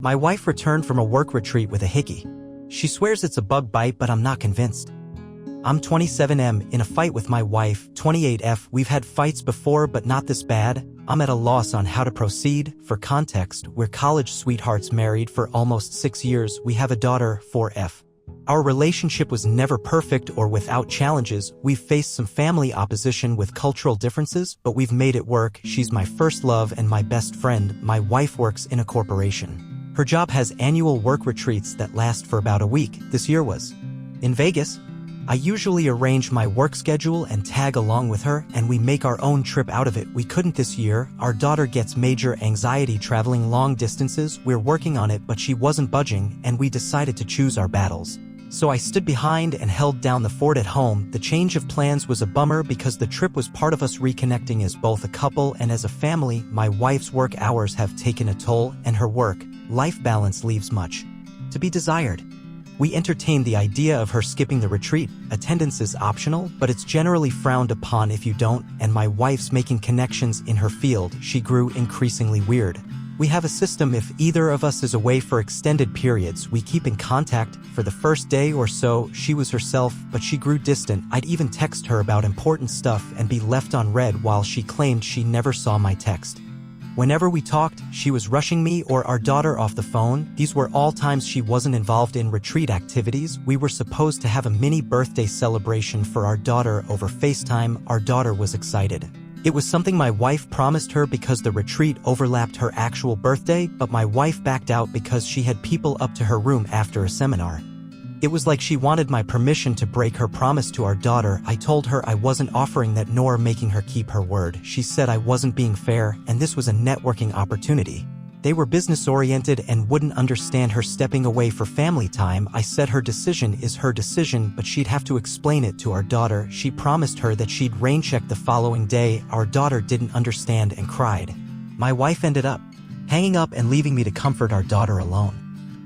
My wife returned from a work retreat with a hickey. She swears it's a bug bite, but I'm not convinced. I'm 27M, in a fight with my wife, 28F. We've had fights before, but not this bad. I'm at a loss on how to proceed. For context, we're college sweethearts married for almost 6 years. We have a daughter, 4F. Our relationship was never perfect or without challenges. We've faced some family opposition with cultural differences, but we've made it work. She's my first love and my best friend. My wife works in a corporation. Her job has annual work retreats that last for about a week. This year was in Vegas. I usually arrange my work schedule and tag along with her, and we make our own trip out of it. We couldn't this year. Our daughter gets major anxiety traveling long distances. We're working on it, but she wasn't budging, and we decided to choose our battles. So I stood behind and held down the fort at home. The change of plans was a bummer because the trip was part of us reconnecting as both a couple and as a family. My wife's work hours have taken a toll, and her work-life balance leaves much to be desired. We entertained the idea of her skipping the retreat. Attendance is optional, but it's generally frowned upon if you don't, and my wife's making connections in her field. She grew increasingly weird. We have a system. If either of us is away for extended periods, we keep in contact. For the first day or so, she was herself, but she grew distant. I'd even text her about important stuff and be left on read while she claimed she never saw my text. Whenever we talked, she was rushing me or our daughter off the phone. These were all times she wasn't involved in retreat activities. We were supposed to have a mini birthday celebration for our daughter over FaceTime. Our daughter was excited. It was something my wife promised her because the retreat overlapped her actual birthday, but my wife backed out because she had people up to her room after a seminar. It was like she wanted my permission to break her promise to our daughter. I told her I wasn't offering that nor making her keep her word. She said I wasn't being fair, and this was a networking opportunity. They were business-oriented and wouldn't understand her stepping away for family time. I said her decision is her decision, but she'd have to explain it to our daughter. She promised her that she'd rain-check the following day. Our daughter didn't understand and cried. My wife ended up hanging up and leaving me to comfort our daughter alone.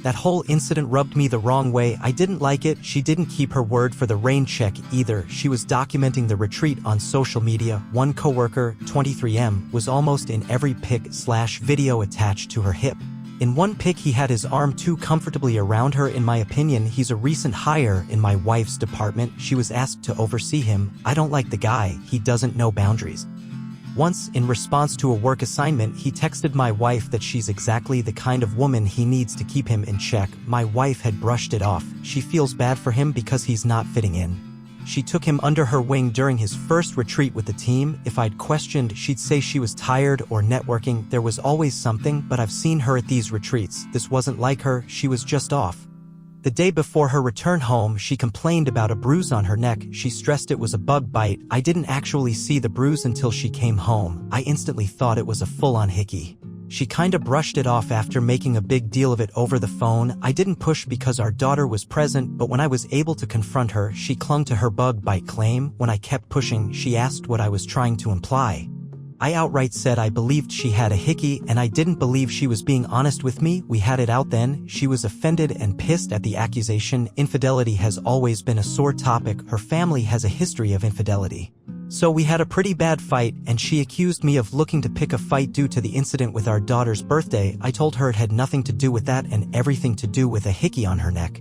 That whole incident rubbed me the wrong way. I didn't like it. She didn't keep her word for the rain check either. She was documenting the retreat on social media. One coworker, 23M, was almost in every pic/video attached to her hip. In one pic he had his arm too comfortably around her. In my opinion, he's a recent hire in my wife's department. She was asked to oversee him. I don't like the guy. He doesn't know boundaries. Once, in response to a work assignment, he texted my wife that she's exactly the kind of woman he needs to keep him in check. My wife had brushed it off. She feels bad for him because he's not fitting in. She took him under her wing during his first retreat with the team. If I'd questioned, she'd say she was tired or networking. There was always something, but I've seen her at these retreats. This wasn't like her. She was just off. The day before her return home, she complained about a bruise on her neck. She stressed it was a bug bite. I didn't actually see the bruise until she came home. I instantly thought it was a full-on hickey. She kinda brushed it off after making a big deal of it over the phone. I didn't push because our daughter was present, but when I was able to confront her, she clung to her bug bite claim. When I kept pushing, she asked what I was trying to imply. I outright said I believed she had a hickey, and I didn't believe she was being honest with me. We had it out then. She was offended and pissed at the accusation. Infidelity has always been a sore topic. Her family has a history of infidelity. So we had a pretty bad fight, and she accused me of looking to pick a fight due to the incident with our daughter's birthday. I told her it had nothing to do with that and everything to do with a hickey on her neck.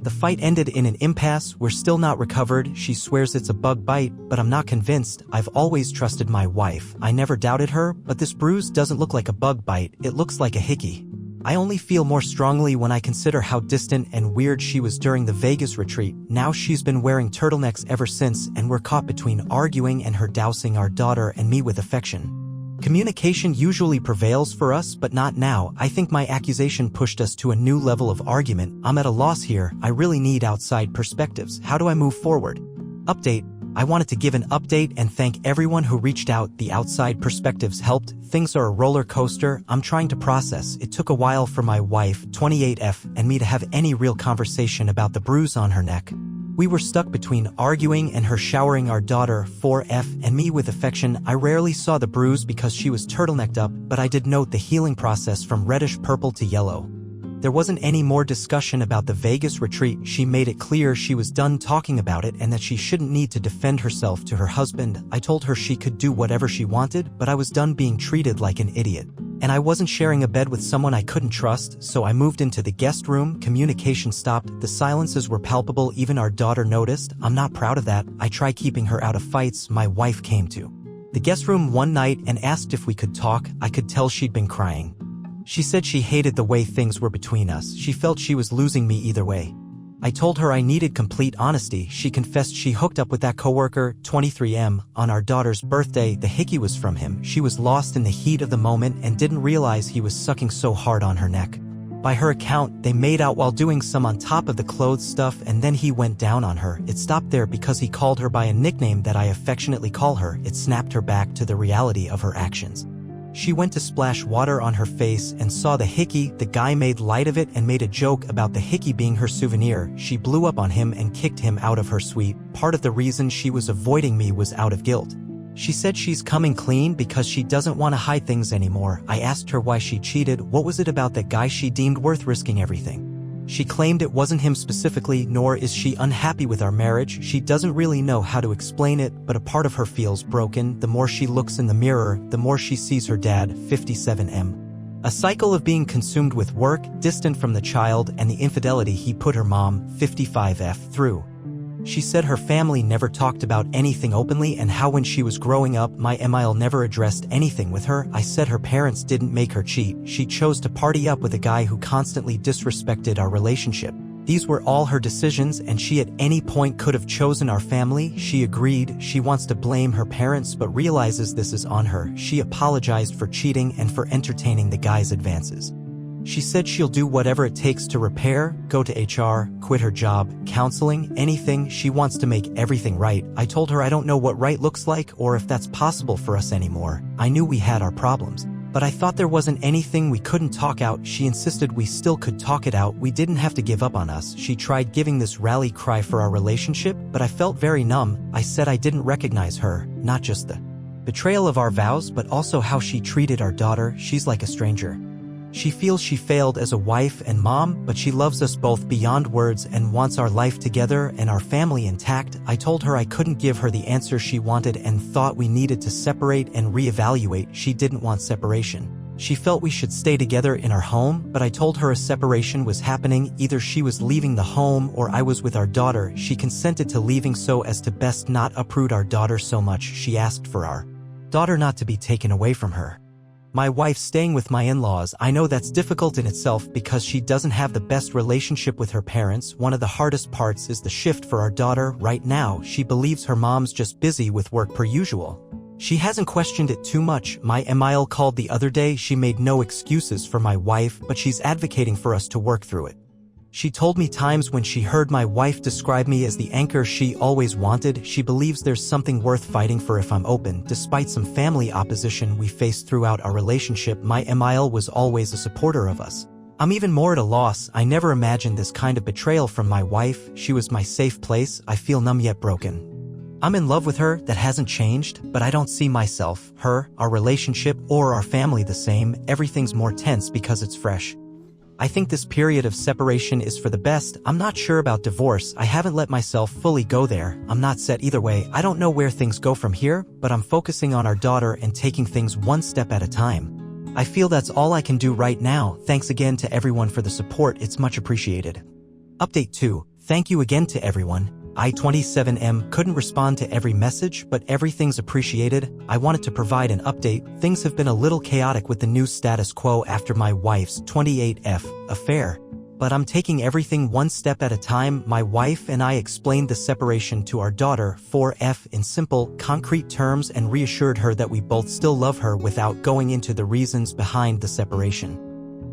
The fight ended in an impasse. We're still not recovered. She swears it's a bug bite, but I'm not convinced. I've always trusted my wife. I never doubted her, but this bruise doesn't look like a bug bite. It looks like a hickey. I only feel more strongly when I consider how distant and weird she was during the Vegas retreat. Now she's been wearing turtlenecks ever since, and we're caught between arguing and her dousing our daughter and me with affection. Communication usually prevails for us, but not now. I think my accusation pushed us to a new level of argument. I'm at a loss here. I really need outside perspectives. How do I move forward? Update. I wanted to give an update and thank everyone who reached out. The outside perspectives helped. Things are a roller coaster. I'm trying to process. It took a while for my wife, 28F, and me to have any real conversation about the bruise on her neck. We were stuck between arguing and her showering our daughter, 4F, and me with affection. I rarely saw the bruise because she was turtlenecked up, but I did note the healing process from reddish purple to yellow. There wasn't any more discussion about the Vegas retreat. She made it clear she was done talking about it and that she shouldn't need to defend herself to her husband. I told her she could do whatever she wanted, but I was done being treated like an idiot. And I wasn't sharing a bed with someone I couldn't trust, so I moved into the guest room. Communication stopped, the silences were palpable, even our daughter noticed. I'm not proud of that. I try keeping her out of fights my wife came to the guest room one night and asked if we could talk. I could tell she'd been crying. She said she hated the way things were between us. She felt she was losing me either way. I told her I needed complete honesty. She confessed she hooked up with that coworker, 23M, on our daughter's birthday. The hickey was from him. She was lost in the heat of the moment and didn't realize he was sucking so hard on her neck. By her account, they made out while doing some on top of the clothes stuff, and then he went down on her. It stopped there because he called her by a nickname that I affectionately call her. It snapped her back to the reality of her actions. She went to splash water on her face and saw the hickey. The guy made light of it and made a joke about the hickey being her souvenir. She blew up on him and kicked him out of her suite. Part of the reason she was avoiding me was out of guilt. She said she's coming clean because she doesn't want to hide things anymore. I asked her why she cheated. What was it about that guy she deemed worth risking everything? She claimed it wasn't him specifically, nor is she unhappy with our marriage. She doesn't really know how to explain it, but a part of her feels broken. The more she looks in the mirror, the more she sees her dad, 57M. A cycle of being consumed with work, distant from the child, and the infidelity he put her mom, 55F, through. She said her family never talked about anything openly and how when she was growing up, my Emile never addressed anything with her. I said her parents didn't make her cheat. She chose to party up with a guy who constantly disrespected our relationship. These were all her decisions, and she at any point could have chosen our family. She agreed. She wants to blame her parents but realizes this is on her. She apologized for cheating and for entertaining the guy's advances. She said she'll do whatever it takes to repair, go to HR, quit her job, counseling, anything. She wants to make everything right. I told her I don't know what right looks like or if that's possible for us anymore. I knew we had our problems, but I thought there wasn't anything we couldn't talk out. She insisted we still could talk it out. We didn't have to give up on us. She tried giving this rally cry for our relationship, but I felt very numb. I said I didn't recognize her, not just the betrayal of our vows, but also how she treated our daughter. She's like a stranger. She feels she failed as a wife and mom, but she loves us both beyond words and wants our life together and our family intact. I told her I couldn't give her the answer she wanted and thought we needed to separate and reevaluate. She didn't want separation. She felt we should stay together in our home, but I told her a separation was happening. Either she was leaving the home or I was with our daughter. She consented to leaving so as to best not uproot our daughter so much. She asked for our daughter not to be taken away from her. My wife staying with my in-laws. I know that's difficult in itself because she doesn't have the best relationship with her parents. One of the hardest parts is the shift for our daughter. Right now, she believes her mom's just busy with work per usual. She hasn't questioned it too much. My Emile called the other day. She made no excuses for my wife, but she's advocating for us to work through it. She told me times when she heard my wife describe me as the anchor she always wanted. She believes there's something worth fighting for if I'm open. Despite some family opposition we faced throughout our relationship, my Emile was always a supporter of us. I'm even more at a loss. I never imagined this kind of betrayal from my wife. She was my safe place. I feel numb yet broken. I'm in love with her. That hasn't changed, but I don't see myself, her, our relationship, or our family the same. Everything's more tense because it's fresh. I think this period of separation is for the best. I'm not sure about divorce. I haven't let myself fully go there. I'm not set either way. I don't know where things go from here, but I'm focusing on our daughter and taking things one step at a time. I feel that's all I can do right now. Thanks again to everyone for the support. It's much appreciated. Update 2. Thank you again to everyone. I-27M couldn't respond to every message, but everything's appreciated. I wanted to provide an update. Things have been a little chaotic with the new status quo after my wife's 28F affair. But I'm taking everything one step at a time. My wife and I explained the separation to our daughter, 4F, in simple, concrete terms and reassured her that we both still love her without going into the reasons behind the separation.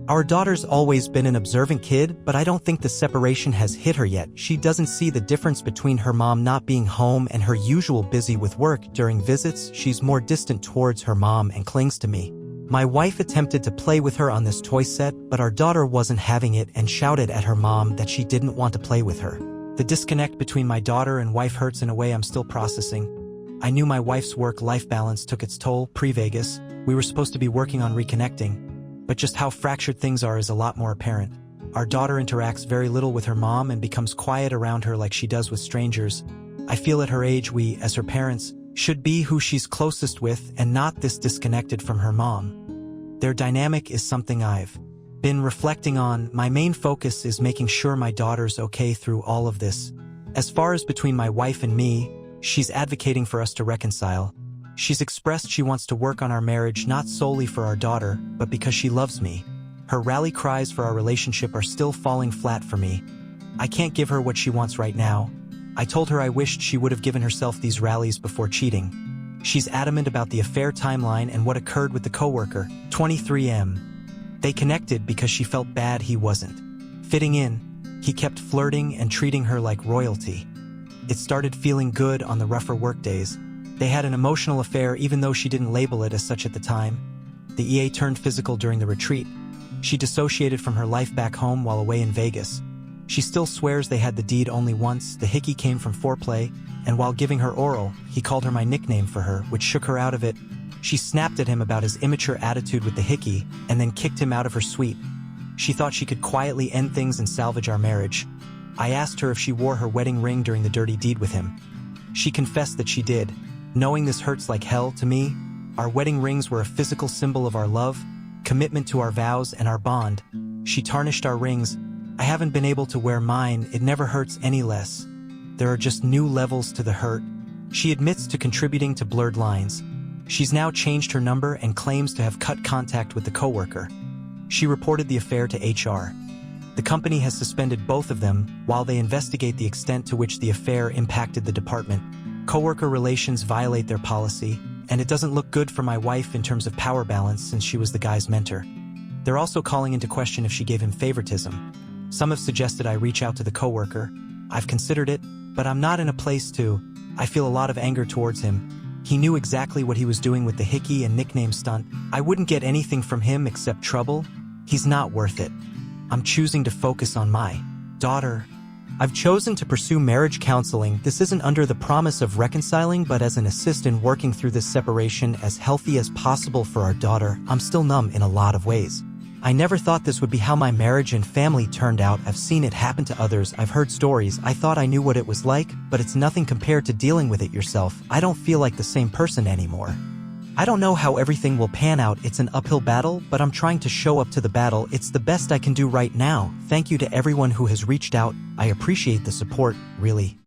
Our daughter's always been an observant kid, but I don't think the separation has hit her yet. She doesn't see the difference between her mom not being home and her usual busy with work. During visits, she's more distant towards her mom and clings to me. My wife attempted to play with her on this toy set, but our daughter wasn't having it and shouted at her mom that she didn't want to play with her. The disconnect between my daughter and wife hurts in a way I'm still processing. I knew my wife's work-life balance took its toll pre-Vegas. We were supposed to be working on reconnecting. But just how fractured things are is a lot more apparent. Our daughter interacts very little with her mom and becomes quiet around her like she does with strangers. I feel at her age we, as her parents, should be who she's closest with and not this disconnected from her mom. Their dynamic is something I've been reflecting on. My main focus is making sure my daughter's okay through all of this. As far as between my wife and me, she's advocating for us to reconcile. She's expressed she wants to work on our marriage not solely for our daughter, but because she loves me. Her rally cries for our relationship are still falling flat for me. I can't give her what she wants right now. I told her I wished she would have given herself these rallies before cheating. She's adamant about the affair timeline and what occurred with the coworker, 23M. They connected because she felt bad he wasn't fitting in. He kept flirting and treating her like royalty. It started feeling good on the rougher work days. They had an emotional affair even though she didn't label it as such at the time. The EA turned physical during the retreat. She dissociated from her life back home while away in Vegas. She still swears they had the deed only once. The hickey came from foreplay, and while giving her oral, he called her my nickname for her, which shook her out of it. She snapped at him about his immature attitude with the hickey, and then kicked him out of her suite. She thought she could quietly end things and salvage our marriage. I asked her if she wore her wedding ring during the dirty deed with him. She confessed that she did. Knowing this hurts like hell to me. Our wedding rings were a physical symbol of our love, commitment to our vows, and our bond. She tarnished our rings. I haven't been able to wear mine. It never hurts any less. There are just new levels to the hurt. She admits to contributing to blurred lines. She's now changed her number and claims to have cut contact with the coworker. She reported the affair to HR. The company has suspended both of them while they investigate the extent to which the affair impacted the department. Coworker relations violate their policy, and it doesn't look good for my wife in terms of power balance since she was the guy's mentor. They're also calling into question if she gave him favoritism. Some have suggested I reach out to the coworker. I've considered it, but I'm not in a place to. I feel a lot of anger towards him. He knew exactly what he was doing with the hickey and nickname stunt. I wouldn't get anything from him except trouble. He's not worth it. I'm choosing to focus on my daughter. I've chosen to pursue marriage counseling. This isn't under the promise of reconciling, but as an assist in working through this separation as healthy as possible for our daughter. I'm still numb in a lot of ways. I never thought this would be how my marriage and family turned out. I've seen it happen to others. I've heard stories. I thought I knew what it was like, but it's nothing compared to dealing with it yourself. I don't feel like the same person anymore. I don't know how everything will pan out. It's an uphill battle, but I'm trying to show up to the battle. It's the best I can do right now. Thank you to everyone who has reached out. I appreciate the support, really.